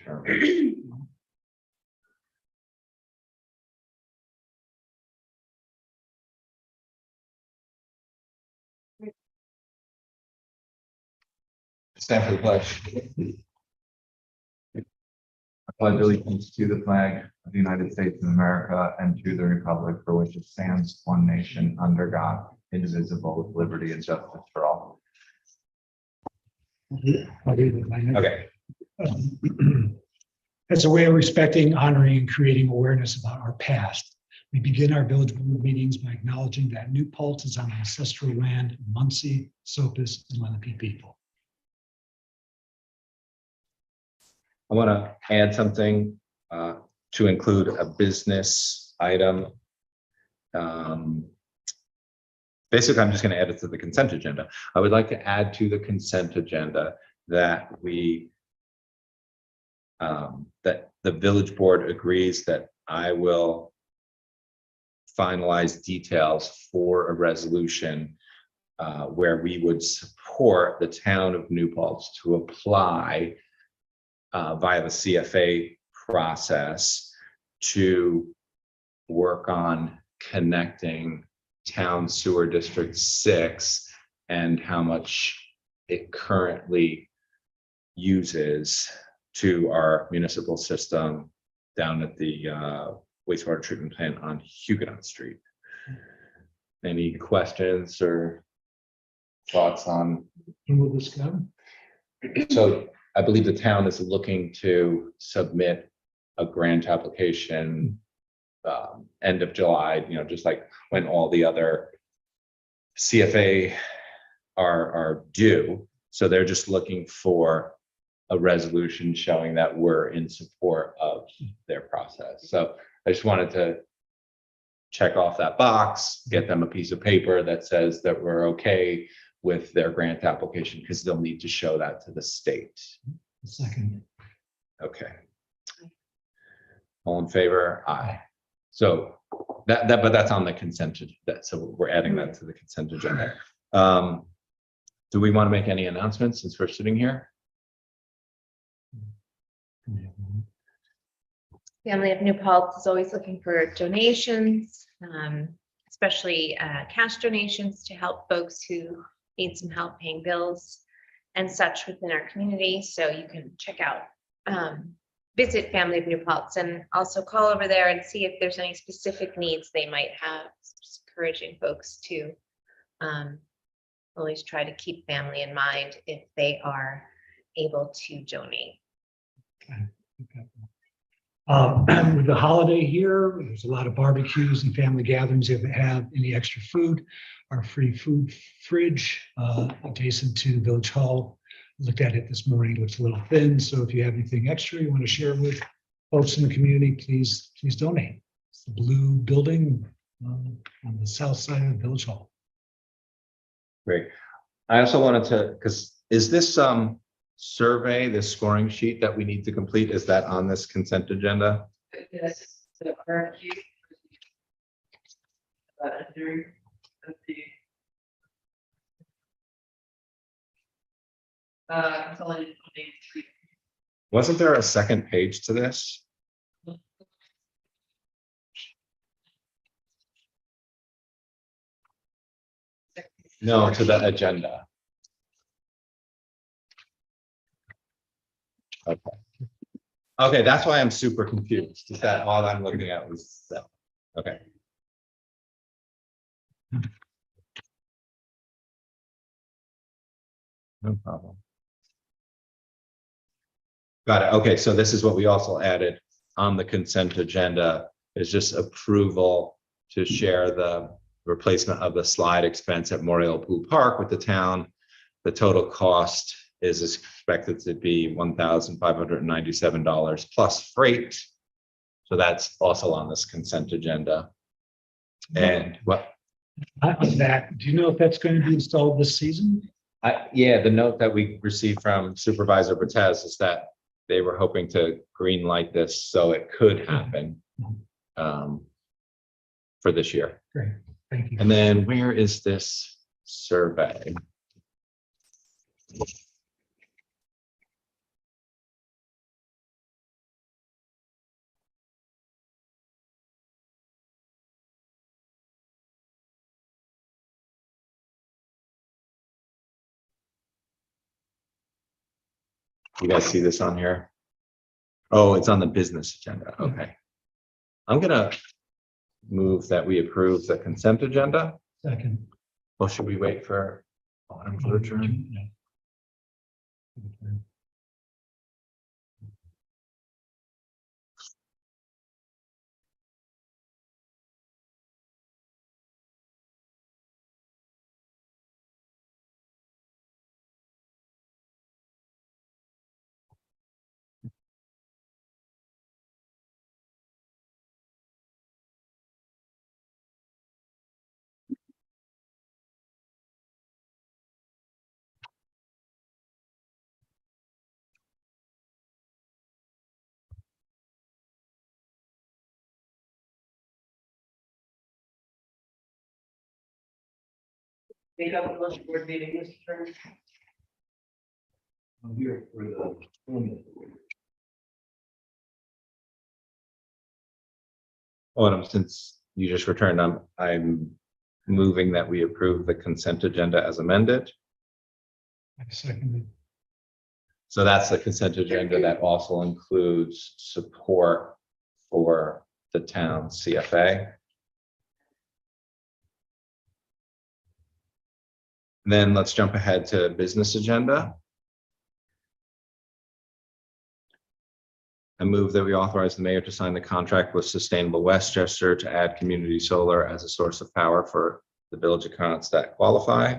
determined. Stand for the pledge. I pledge allegiance to the flag of the United States of America and to the republic for which it stands, one nation, under God, indivisible, with liberty and justice for all. Okay. As a way of respecting, honoring, and creating awareness about our past, we begin our village board meetings by acknowledging that New Paltz is on ancestral land of Munsee, Sopus, and Lenape people. I want to add something to include a business item. Basically, I'm just going to add it to the consent agenda. I would like to add to the consent agenda that that the village board agrees that I will finalize details for a resolution where we would support the town of New Paltz to apply via the CFA process to work on connecting town sewer district 6 and how much it currently uses to our municipal system down at the wastewater treatment plant on Huguenot Street. Any questions or thoughts on? When will this come? So I believe the town is looking to submit a grant application end of July, just like when all the other CFA are due. So they're just looking for a resolution showing that we're in support of their process. So I just wanted to check off that box, get them a piece of paper that says that we're okay with their grant application, because they'll need to show that to the state. Second. Okay. All in favor? Aye. So but that's on the consent agenda. So we're adding that to the consent agenda. Do we want to make any announcements since we're sitting here? Family of New Paltz is always looking for donations, especially cash donations to help folks who need some help paying bills and such within our community. So you can check out, visit Family of New Paltz, and also call over there and see if there's any specific needs they might have. Just encouraging folks to always try to keep family in mind if they are able to donate. Okay. With the holiday here, there's a lot of barbecues and family gatherings. If you have any extra food, our free food fridge adjacent to Village Hall. Looked at it this morning, it looks a little thin. So if you have anything extra you want to share with folks in the community, please donate. It's the blue building on the south side of Village Hall. Great. I also wanted to, because is this survey, this scoring sheet that we need to complete, is that on this consent agenda? Yes, the current sheet. Wasn't there a second page to this? No, to the agenda. Okay. Okay, that's why I'm super confused. Is that all I'm looking at was that? Okay. No problem. Got it. Okay, so this is what we also added on the consent agenda, is just approval to share the replacement of the slide expense at Memorial Pool Park with the town. The total cost is expected to be $1,597 plus freight. So that's also on this consent agenda. And what? On that, do you know if that's going to be installed this season? Yeah, the note that we received from Supervisor Bertez is that they were hoping to green light this so it could happen for this year. Great, thank you. And then where is this survey? You guys see this on here? Oh, it's on the business agenda. Okay. I'm gonna move that we approve the consent agenda. Second. Well, should we wait for Autumn to return? Yeah. Make up the most board meeting, Mr. Chairman. I'm here for the. Autumn, since you just returned, I'm moving that we approve the consent agenda as amended. I seconded. So that's the consent agenda that also includes support for the town CFA. Then let's jump ahead to business agenda. I move that we authorize the mayor to sign the contract with Sustainable Westchester to add community solar as a source of power for the village accounts that qualify.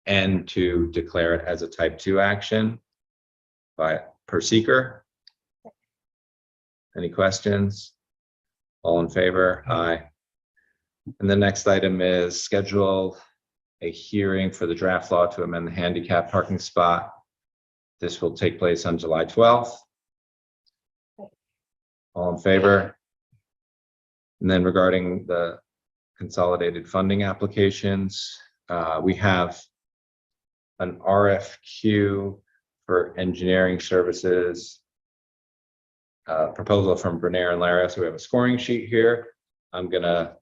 And to declare it as a type 2 action per seeker. Any questions? All in favor? Aye. And the next item is schedule a hearing for the draft law to amend the handicap parking spot. This will take place on July 12th. All in favor? And then regarding the consolidated funding applications, we have an RFQ for engineering services. Proposal from Bernier and Larios. So we have a scoring sheet here. I'm gonna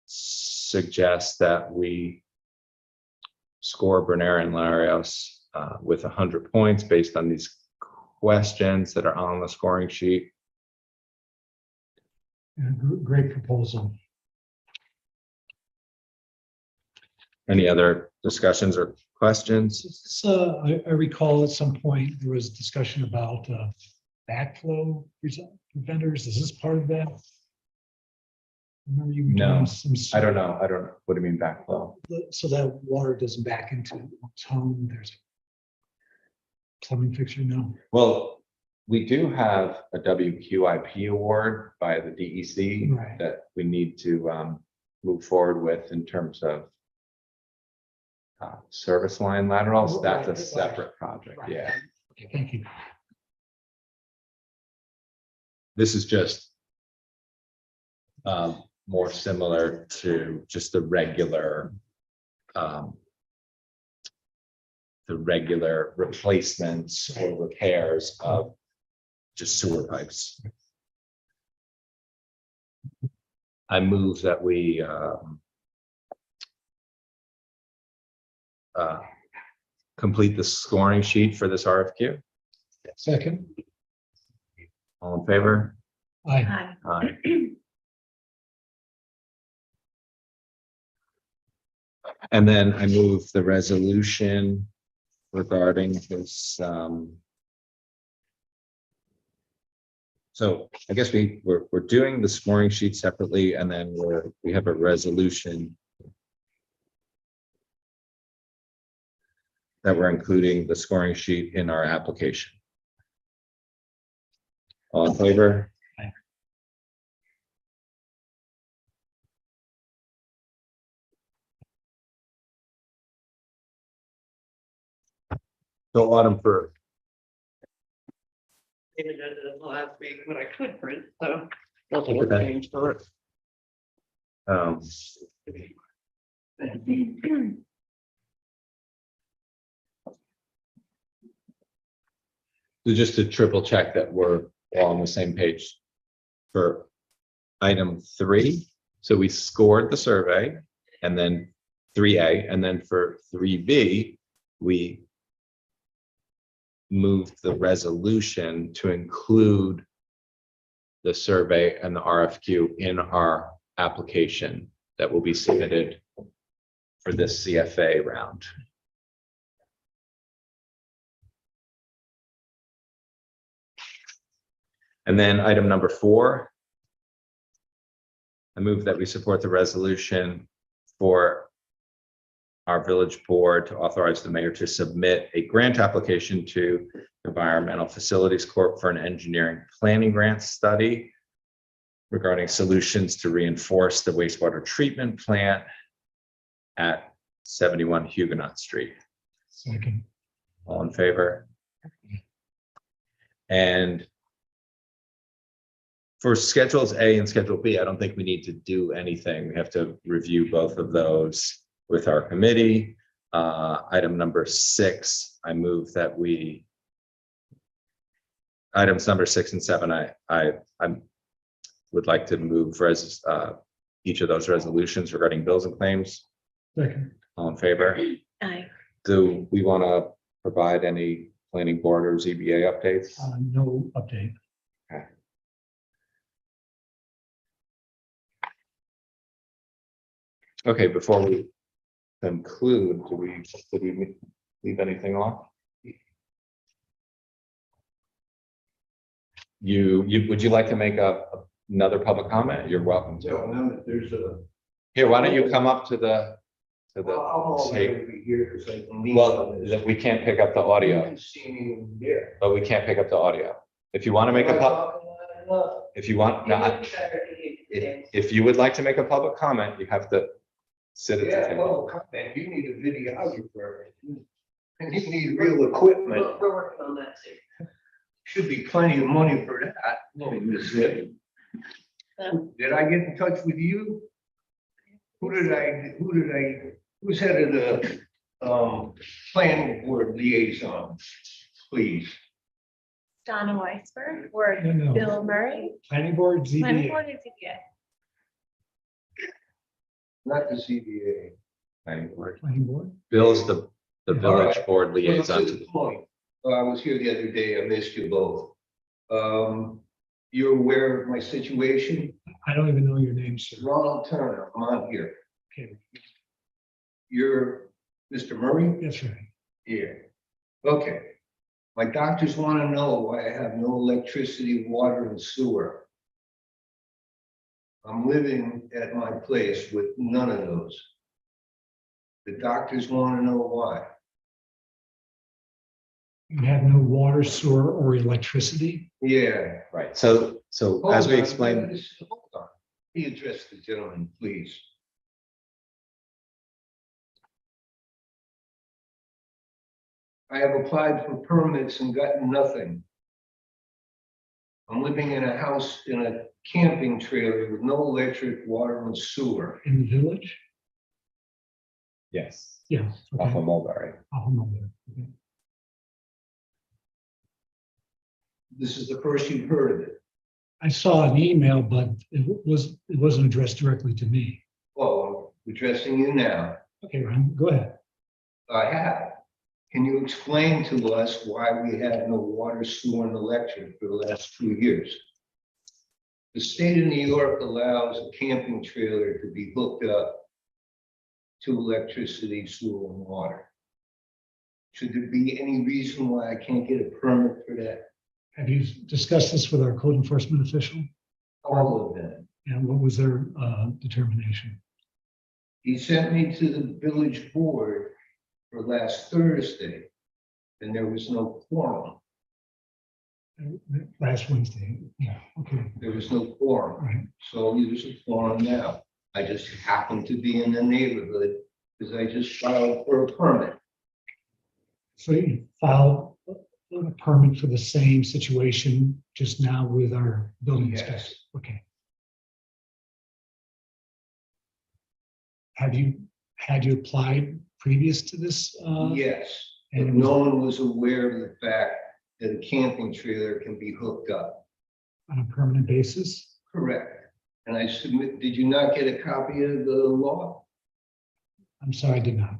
suggest that we score Bernier and Larios with 100 points based on these questions that are on the scoring sheet. Yeah, great proposal. Any other discussions or questions? So I recall at some point there was discussion about backflow preventers. Is this part of that? Remember you were No, doing some. I don't know. What do you mean backflow? So that water doesn't back into its home. There's a plumbing fixture now. Well, we do have a WQIP award by the DEC Right. that we need to move forward with in terms of service line laterals. That's a Right. separate project. Right. Yeah, Okay, thank you. this is just more similar to just the regular replacements or repairs of just sewer pipes. I move that we complete the scoring sheet for this RFQ. Second. All in favor? Aye. Hi. Aye. And then I move the resolution regarding this. So I guess we're doing the scoring sheet separately, and then we have a resolution that we're including the scoring sheet in our application. All in favor? Aye. So Autumn, for Even though the last week when I could print, so. Nothing has Okay. changed to it. so just to triple check that we're all on the same page for item 3. So we scored the survey, and then 3A, and then for 3B, we moved the resolution to include the survey and the RFQ in our application that will be submitted for this CFA round. And then item number 4, I move that we support the resolution for our village board to authorize the mayor to submit a grant application to Environmental Facilities Corp for an engineering planning grant study regarding solutions to reinforce the wastewater treatment plant at 71 Huguenot Street. Second. All in favor? And for Schedules A and Schedule B, I don't think we need to do anything. We have to review both of those with our committee. Item number 6, I move that we, items number 6 and 7, I would like to move each of those resolutions regarding bills and claims. Second. All in favor? Aye. Do we want to provide any planning board or ZBA updates? No update. Okay, before we conclude, did we leave anything off? Would you like to make another public comment? You're welcome to. No, there's a. Here, why don't you come up to the I'll tape? be here because I can leave. Well, we can't pick up the You audio, can see me there. but we can't pick up the audio. If you want to make if you want, no, if you would like to make a public comment, you have to sit at the Yeah, table. well, come on, you need a videographer. And you need real equipment. We're working on that too. Should be plenty of money for that. No, Miss Zip. Did I get in touch with you? Who's head of the planning board liaison, please? Donna Weisberg or No. Bill Murray. Planning board, Planning ZBA. board is ZBA. Not the CBA. Planning board. Planning board. Bill's the village Alright. board liaison Well, to to the the point. I was here the other day, I missed you both. You're aware of my situation? I don't even know your name, sir. Ronald Turner, I'm on here. Okay, You're Mr. Murray? that's right. Yeah. Okay. My doctors want to know why I have no electricity, water, and sewer. I'm living at my place with none of those. The doctors want to know why. You have no water, sewer, or electricity? Yeah. right. So as we Hold on, explained, Hold on. He addressed the gentleman, please. I have applied for permits and gotten nothing. I'm living in a house in a camping trailer with no electric, water, and sewer. In the village? yes, Yeah. off Okay. of Mulberry. I'll know there. Okay. This is the first you've heard of it. I saw an email, but it wasn't addressed directly to me. Well, I'm addressing you now. Okay, Ron, go ahead. I have. Can you explain to us why we have no water, sewer, and electric for the last 2 years? The state of New York allows a camping trailer to be hooked up to electricity, sewer, and water. Should there be any reason why I can't get a permit for that? Have you discussed this with our code enforcement official? All of them. And what was their determination? He sent me to the village board for last Thursday, and there was no quorum. Last Wednesday, yeah, okay, There was no quorum. right. So there's a forum now. I just happen to be in the neighborhood because I just filed for a permit. So you filed a permit for the same situation just now with our building Yes. inspector? Okay. Had you applied previous to this? Yes, And but it was no one was aware of the fact that a camping trailer can be hooked up. on a permanent basis? Correct. And I submit, did you not get a copy of the law? I'm sorry, I did not.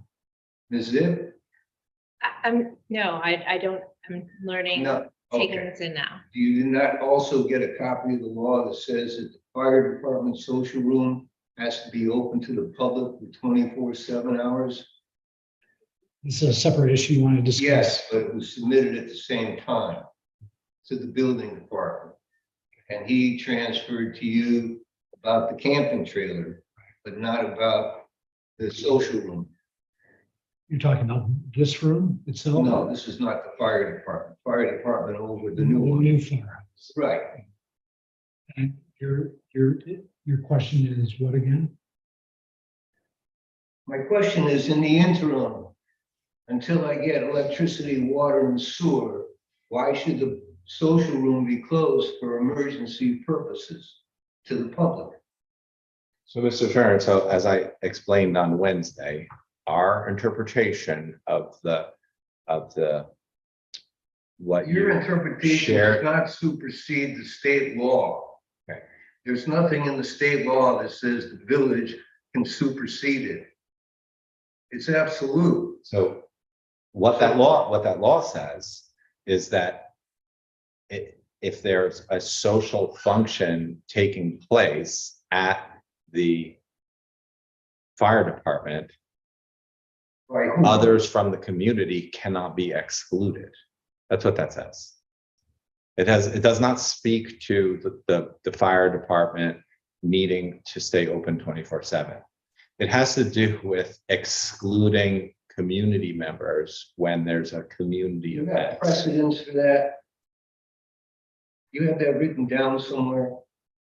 Ms. Zip? No, I don't, I'm learning, No, taking okay. this in now. Do you not also get a copy of the law that says that the fire department social room has to be open to the public for 24/7 hours? This is a separate issue you want to discuss. Yes, but it was submitted at the same time to the building department. And he transferred to you about the camping trailer, but not about the social room. You're talking about this room itself? No, this is not the fire department. Fire department over the The new one. new firehouse. Right. And your question is what again? My question is, in the interim, until I get electricity, water, and sewer, why should the social room be closed for emergency purposes to the public? So, Mr. Chairman, so as I explained on Wednesday, our interpretation of the what Your you interpretation shared. does not supersede the state law. Okay. There's nothing in the state law that says the village can supersede it. It's absolute. So what that law says is that if there's a social function taking place at the fire department, By whom? others from the community cannot be excluded. That's what that says. It does not speak to the fire department needing to stay open 24/7. It has to do with excluding community members when there's a community You have event. precedence for that? You have that written down somewhere?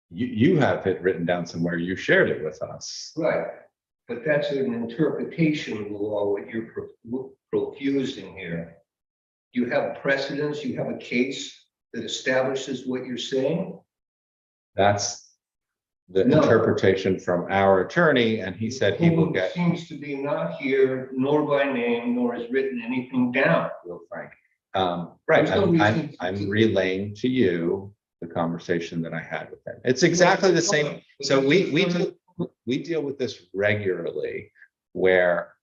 You have it written down somewhere. You shared it with us. Right, but that's an interpretation of the law, what you're profusing here. You have precedence, you have a case that establishes what you're saying? That's the No. interpretation from our attorney, and he said he will Who get. seems to be not here, nor by name, nor has written anything down. Real frank. Right, There's no reason I'm to- relaying to you the conversation that I had with him. It's exactly the same. So we deal with this regularly, where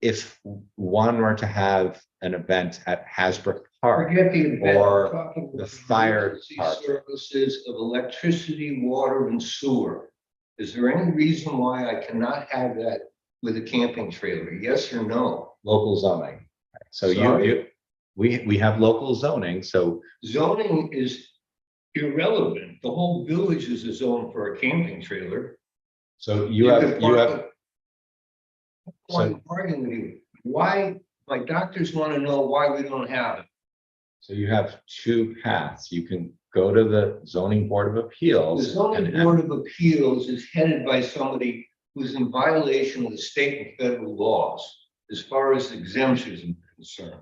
if one were to have an event at Hasbrook Park, Forget the event, or we're talking about the fire emergency department. services of electricity, water, and sewer. Is there any reason why I cannot have that with a camping trailer? Yes or no? local zoning. So Sorry? we have local zoning, so Zoning is irrelevant. The whole village is a zone for a camping trailer. you could have, park so- I'm arguing with you. Why, my doctors want to know why we don't have it. so you have two paths. You can go to the zoning board of The appeals. zoning and- board of appeals is headed by somebody who's in violation of the state and federal laws as far as exemptions are concerned.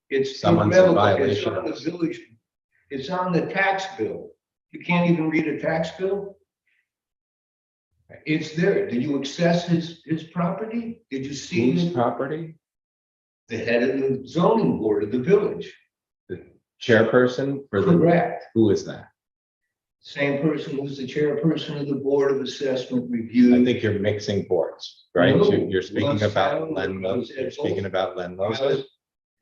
It's Someone's in irrelevant. It's violation on of the village. It's on the tax bill. You can't even read a tax bill. It's there. Did you access his property? Did you see Whose his- property? the head of the zoning board of the village? Chairperson for the, Correct. who is that? Same person who's the chairperson of the Board of Assessment Review. I think you're mixing boards, right? No, You're speaking Los about Alamos, Len, you're speaking about Len I Loza, was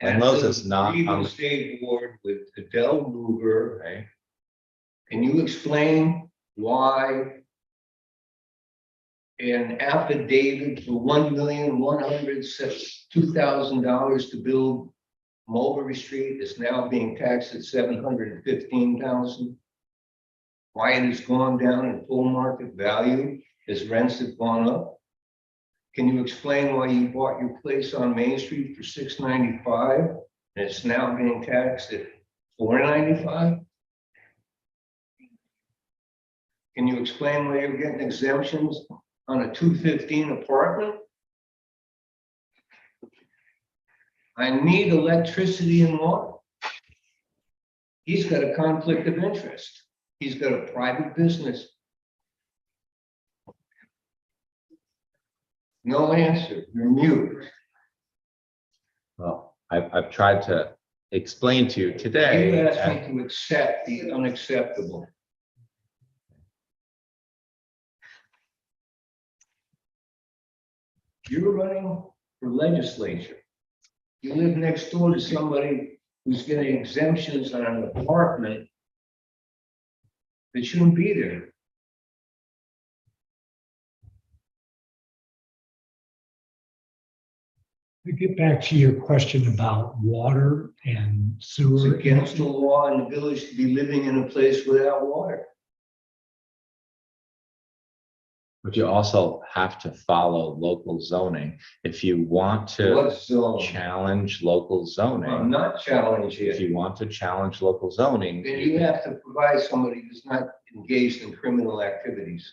Len at Loza's the not Real on the- Estate Board with Adele Luger. right? Can you explain why an affidavit for $1,102,000 to build Mulberry Street is now being taxed at $715,000? Why it has gone down in full market value as rents have gone up? Can you explain why you bought your place on Main Street for $695 and it's now being taxed at $495? Can you explain why you're getting exemptions on a 215 apartment? I need electricity and water. He's got a conflict of interest. He's got a private business. No answer. You're mute. Well, I've tried to explain to you You today. asked me to accept the unacceptable. You're running for legislature. You live next door to somebody who's getting exemptions on an apartment that shouldn't be there. To get back to your question about water and It's sewer. against the law in the village to be living in a place without water. But you also have to follow local zoning. If you want to What zone? challenge local I'm zoning, not challenging if it. you want to challenge local zoning, Then you have to provide somebody who's not engaged in criminal activities.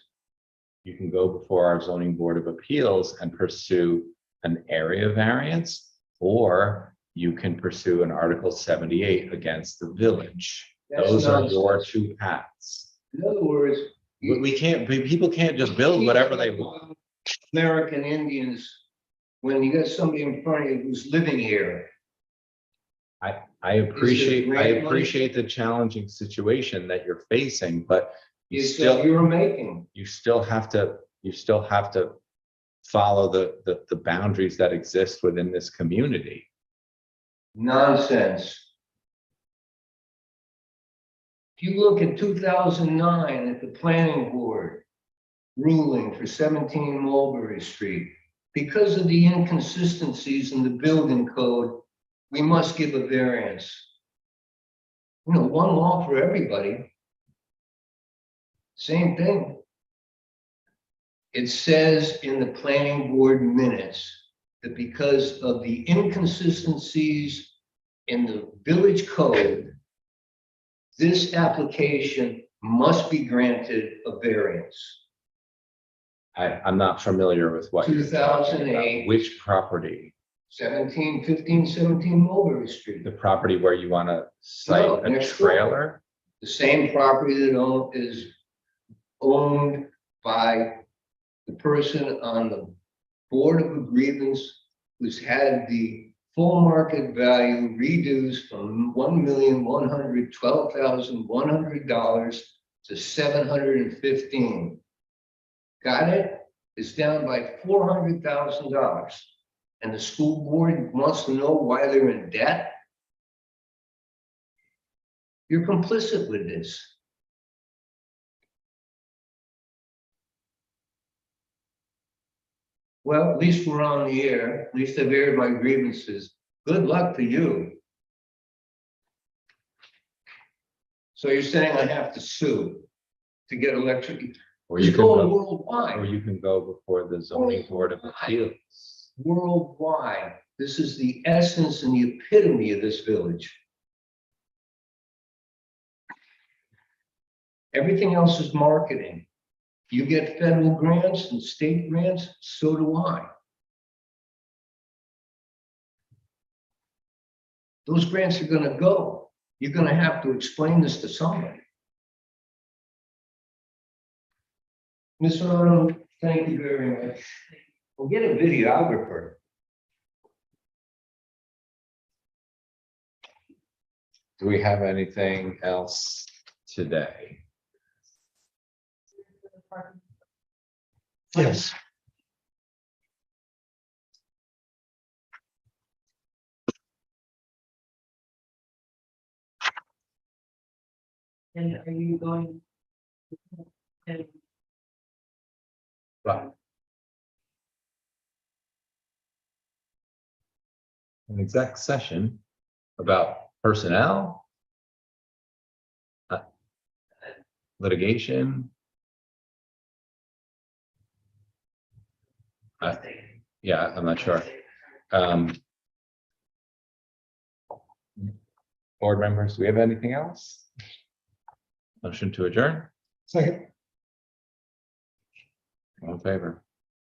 you can go before our zoning board of appeals and pursue an area variance, or you can pursue an Article 78 against the village. That's Those are your nonsense. two paths. In other words. We can't, people can't just build whatever they want. American Indians, when you got somebody in front of you who's living here, I appreciate grant money? the challenging situation that you're facing, but you is still, that you're making. you still have to follow the boundaries that exist within this community. Nonsense. If you look at 2009 at the planning board ruling for 17 Mulberry Street, because of the inconsistencies in the building code, we must give a variance. You know, one law for everybody. Same thing. It says in the planning board minutes that because of the inconsistencies in the village code, this application must be granted a variance. I'm not familiar with what you're talking about. 2008. Which property? 17 Mulberry Street. The property where you want to No, site a next door. trailer? The same property that is owned by the person on the board of grievance who's had the full market value reduced from $1,112,100 to $715. Got it? It's down by $400,000. And the school board wants to know why they're in debt? You're complicit with this. Well, at least we're on the air. At least I've aired my grievances. Good luck to you. So you're saying I have to sue to get electric? Or you It's can going go, or worldwide. you can go before the zoning board of appeals. Worldwide. This is the essence and the epitome of this village. Everything else is marketing. You get federal grants and state grants, so do I. Those grants are gonna go. You're gonna have to explain this to somebody. Ms. Arnold, thank you very much. We'll get a videographer. Do we have anything else today? Yes. And are you going? And Right. An exec session about personnel, litigation. Yeah, I'm not sure. Board members, do we have anything else? Motion to adjourn, Second. all in favor?